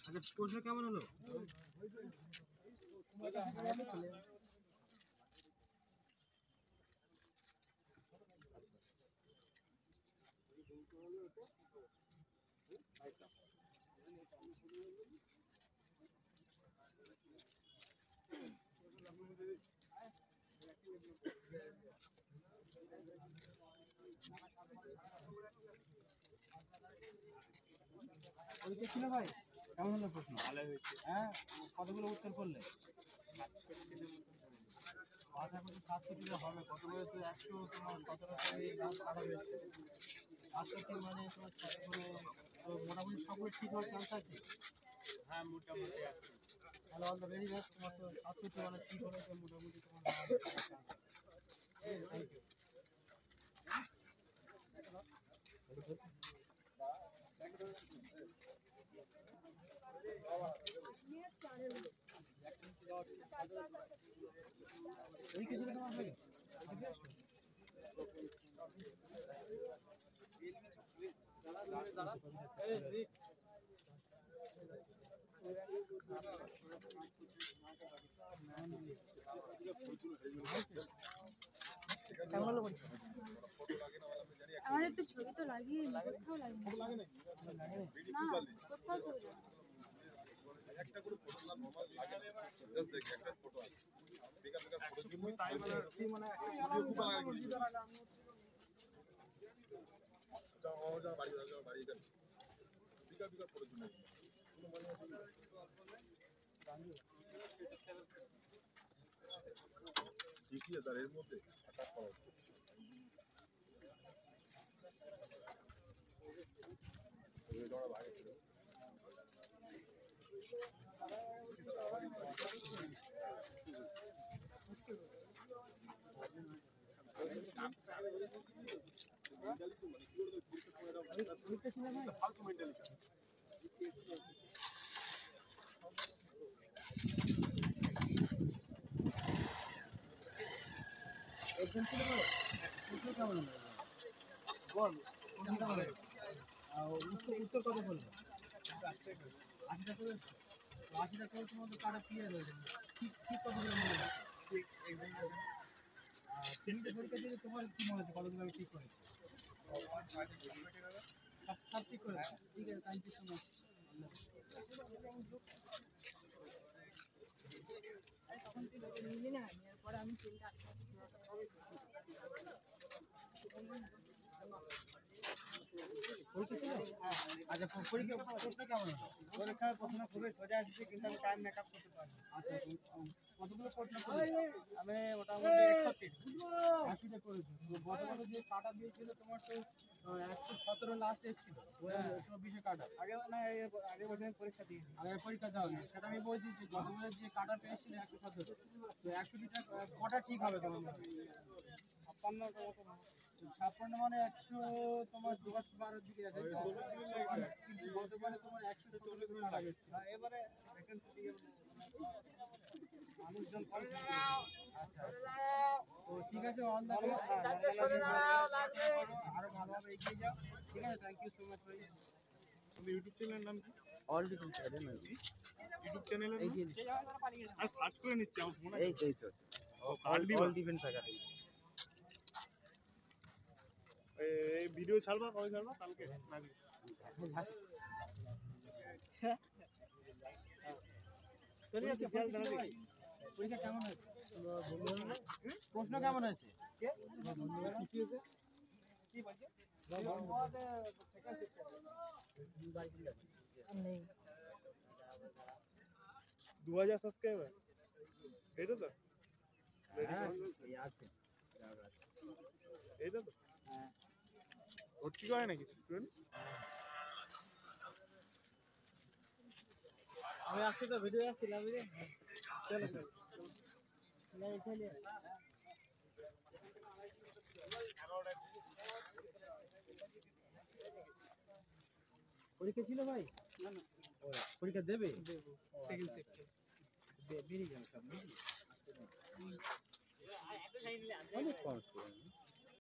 আচ্ছা প্রশ্ন কেমন হলো? পরীক্ষা ছিল ভাই, কেমন হলো প্রশ্ন? ভালো হয়েছে। হ্যাঁ, কতগুলো উত্তর করলে? 67 হবে, কতগুলো তো 100 তোমার 17 কাটা হয়েছে। 68 মানে তোমার তো মোটামুটি সবগুলো ঠিক হওয়ার চান্স আছে। হ্যাঁ মোটামুটি আছে। তাহলে অল দ্য ভেরি বেস্ট, তোমার তো 67 মানে ঠিক হলে তো মোটামুটি তোমার থ্যাংক ইউ। ওই কিছু তোমার ভাই আমাদের তো ছবি তো লাগিয়ে কোথাও লাগে না, কোথাও ছবি একটা করে ফটো না নরমাল লাগে না, জাস্ট দেখ একটা ফটো আছে বেকার বেকার ফটো জন্য টাইম মানে একটা ভিডিও খুব লাগে করি যাও বাড়ি যাও বাড়ি যাও বেকার বেকার ফটো জন্য কোনো মানে দেখিয়ে তার এর মধ্যে একটা করা এই দড়া ভাগে ছিল ফালতু মেন্টালিটি একদম ছিল বলো প্রশ্ন কেমন হলো বল প্রশ্ন কেমন হলো উত্তর কত বললো 80টা করে 80টা করে তোমার তো কাটা ক্লিয়ার হয়ে যাবে ঠিক ঠিক কতগুলো মনে হয় ঠিক এক্সাম তিনটে পরীক্ষা দিলে তোমার কি মনে হচ্ছে কতগুলো ঠিক করেছে সব ঠিক করেছে ঠিক আছে থ্যাংক ইউ সো মাচ তখন তুই নিলি না, এরপরে আমি চিন্তা পরীক্ষা ছিল আচ্ছা পরীক্ষা প্রশ্ন কেমন হলো পরীক্ষা প্রশ্ন খুবই সোজা আসছে কিন্তু আমি টাইম মেকআপ করতে পারবো আচ্ছা কতগুলো প্রশ্ন করলে আমি মোটামুটি 80টা করেছো তো গতবারে যে কাটা দিয়েছিল তোমার তো 117 লাস্ট এসেছিল 24-এ কাটা আগে না আগে বছর আমি পরীক্ষা দিইনি আগে পরীক্ষা দাও না সেটা আমি বলছি যে গতবারে যে কাটা পেয়েছিল 117 তো 100টা কটা ঠিক হবে তোমার মতে 56 মানে 100 তোমার 10-12 দিকে আছে কিন্তু গতবারে তোমার 117 কাটা গেছে এবারে ভ্যাকেন্সি দিয়ে মানুষজন কম আচ্ছা তো ঠিক আছে অল দ্য বেস্ট আরো ভালোভাবে এগিয়ে যাও ঠিক আছে থ্যাংক ইউ সো মাচ ভাই ইউটিউব চ্যানেলের নাম কি অল ডিটেইল চ্যানেল ইউটিউব চ্যানেলের এই যে আর সার্চ করে নিচ্ছি আমার ফোনে এই তো অল ডিফেন্স একাডেমি এই ভিডিও ছাড়বা কবে ছাড়বা কালকে নাকি চলে যাচ্ছে ফেল দাঁড়া পরীক্ষা কেমন হয়েছে প্রশ্ন কেমন হয়েছে কি হয়েছে কি বলছে নেই 2000 সাবস্ক্রাইবার এটা তো আছে এটা তো ভর্তি করে নাকি স্টুডেন্ট আমি আসছি তো ভিডিও আসছিলাম চলো না এখানে পরীক্ষা ছিল ভাই না না পরীক্ষা দেবে সেকেন্ড সেক্টর বেরিয়ে যাবে সব নাকি অনেক কম